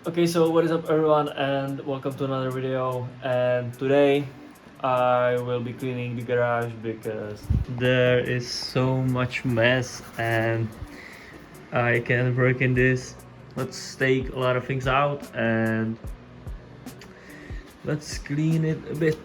Okay, so what is up, everyone, and welcome to another video. And today I will be cleaning the garage because there is so much mess and I can't work in this. Let's take a lot of things out and let's clean it a bit.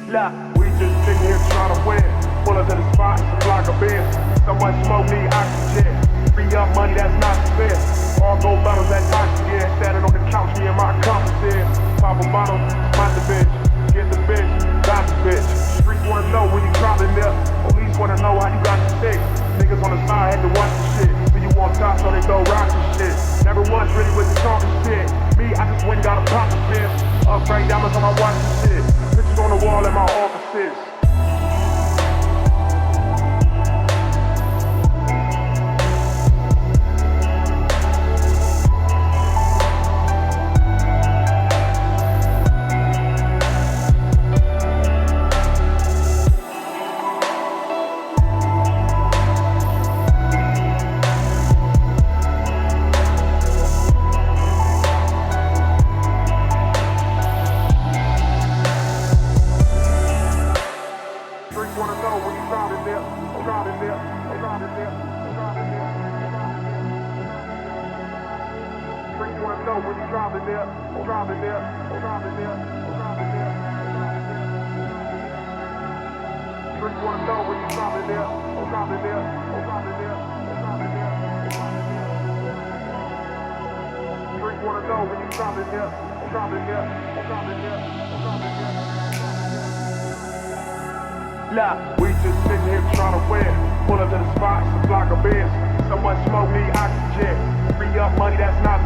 Look, we just sitting here trying to win. Pull up to the spot, it's a block of beer. So much smoke, need oxygen. Free up money, that's not fair. All gold bottles, that's oxygen. Standing on the couch, me and my accomplice here. Pop a bottle, find the bitch. Get the bitch, got the bitch. Streets wanna know when you dropping there. Police wanna know how you got the stick. Niggas on the side had to watch the shit. So you on top, so they throw rocks and shit. Never once really with the talking shit. Me, I just went and got a pop of shit. Upgrade diamonds on my watch and shit. Pictures on the wall in my offices. Look, we just sitting here trying to win. Pull up to the spot, it's a block of beers. So much smoke, need oxygen. Free up money, that's not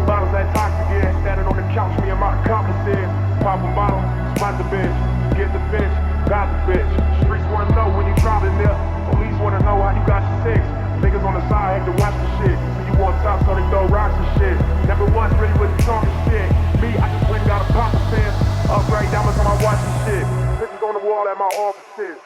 bottles that toxic, yeah. Standing on the couch, me and my accomplices. Pop a bottle, spot the bitch. Get the bitch, got the bitch. Streets wanna know when you driving there. Police wanna know how you got your six. Niggas on the side hate to watch the shit. So you on top, so they throw rocks and shit. Never once really was talking shit. Me, I just went and got a pop of pen. Upgrade diamonds on my watch and shit. Pictures on the wall at my offices.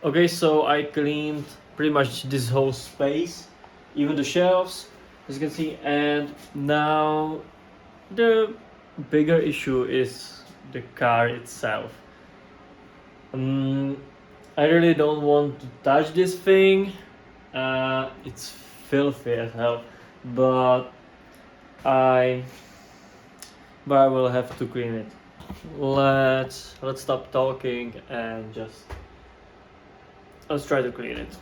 Okay, so I cleaned pretty much this whole space, even the shelves, as you can see, and now the bigger issue is the car itself. I really don't want to touch this thing. It's filthy as hell, but I will have to clean it. Let's stop talking and just let's try to clean it.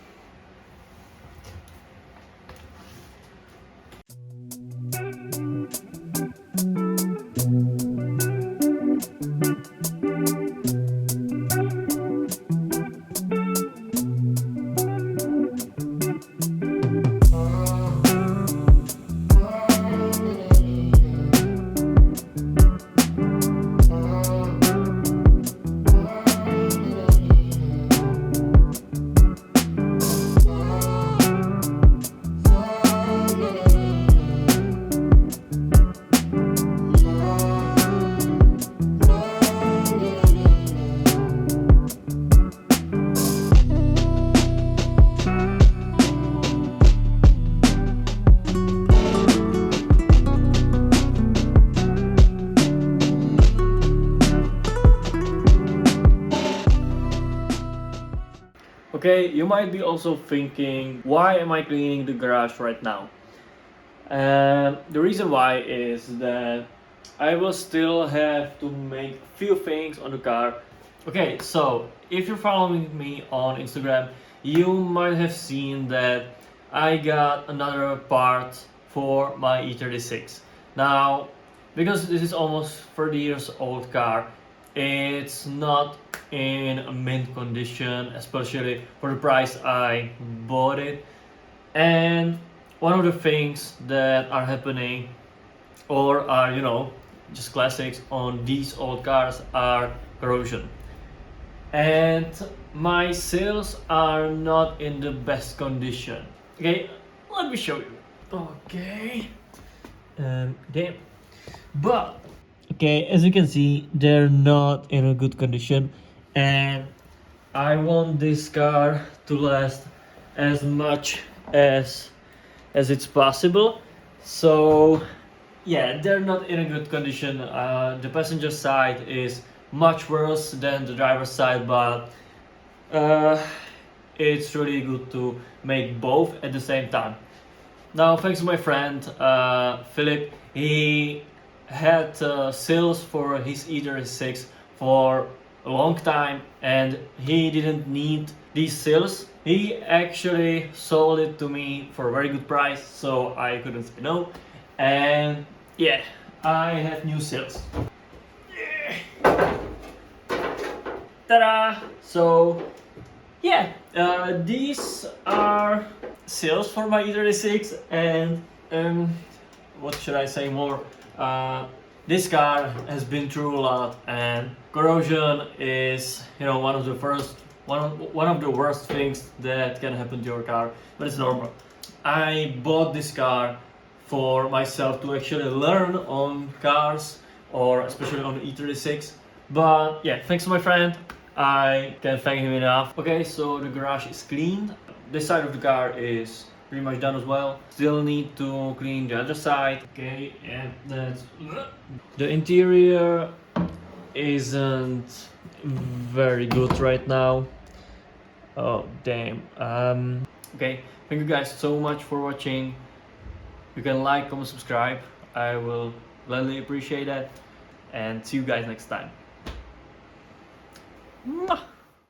Okay, you might be also thinking, why am I cleaning the garage right now? The reason why is that I will still have to make few things on the car. Okay, so if you're following me on Instagram, you might have seen that I got another part for my E36. Now, because this is almost 30 years old car, it's not in a mint condition, especially for the price I bought it. And one of the things that are happening or are, just classics on these old cars are corrosion. And my seals are not in the best condition. Okay, let me show you. Okay. Damn. But okay, as you can see, they're not in a good condition, and I want this car to last as much as it's possible. So yeah, they're not in a good condition. The passenger side is much worse than the driver's side, but it's really good to make both at the same time. Now, thanks to my friend Philip, he had sales for his E36 for a long time and he didn't need these sales. He actually sold it to me for a very good price, so I couldn't say no. And yeah, I have new sales. Ta-da! So yeah, these are sales for my E36, and what should I say more? This car has been through a lot, and corrosion is, one of the worst things that can happen to your car, but it's normal. I bought this car for myself to actually learn on cars, or especially on E36. But yeah, thanks to my friend, I can't thank him enough. Okay, so the garage is cleaned. This side of the car is pretty much done as well. Still need to clean the other side. Okay, and that's the interior isn't very good right now. Oh damn. Okay, thank you guys so much for watching. You can like, comment, subscribe. I will gladly appreciate that. And see you guys next time. Mwah!